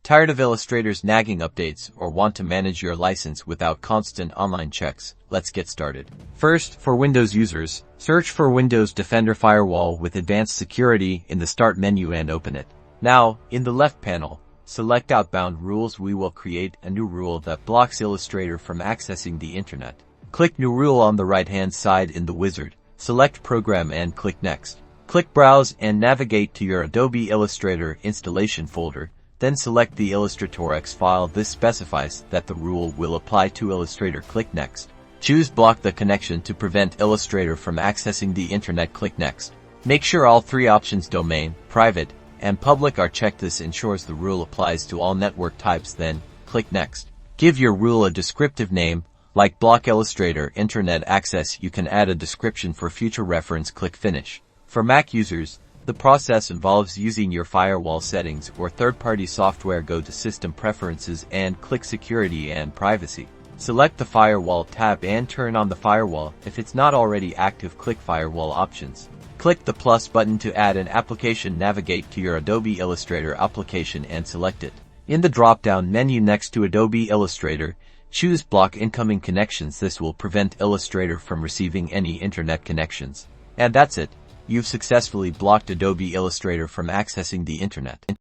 Tired of Illustrator's nagging updates or want to manage your license without constant online checks? Let's get started. First, for Windows users, search for Windows Defender Firewall with Advanced Security in the Start menu and open it. Now, in the left panel, select Outbound Rules. We will create a new rule that blocks Illustrator from accessing the internet. Click New Rule on the right-hand side in the wizard. Select Program and click Next. Click Browse and navigate to your Adobe Illustrator installation folder. Then select the Illustrator.exe file. This specifies that the rule will apply to Illustrator. Click Next. Choose Block the connection to prevent Illustrator from accessing the internet. Click Next. Make sure all three options, domain, private, and public, are checked. This ensures the rule applies to all network types. Then, click Next. Give your rule a descriptive name, like Block Illustrator Internet Access. You can add a description for future reference. Click Finish. For Mac users, the process involves using your firewall settings or third-party software. Go to System Preferences and click Security and Privacy. Select the Firewall tab and turn on the firewall. If it's not already active, click Firewall Options. Click the plus button to add an application. Navigate to your Adobe Illustrator application and select it. In the drop-down menu next to Adobe Illustrator, choose Block Incoming Connections. This will prevent Illustrator from receiving any internet connections. And that's it. You've successfully blocked Adobe Illustrator from accessing the internet.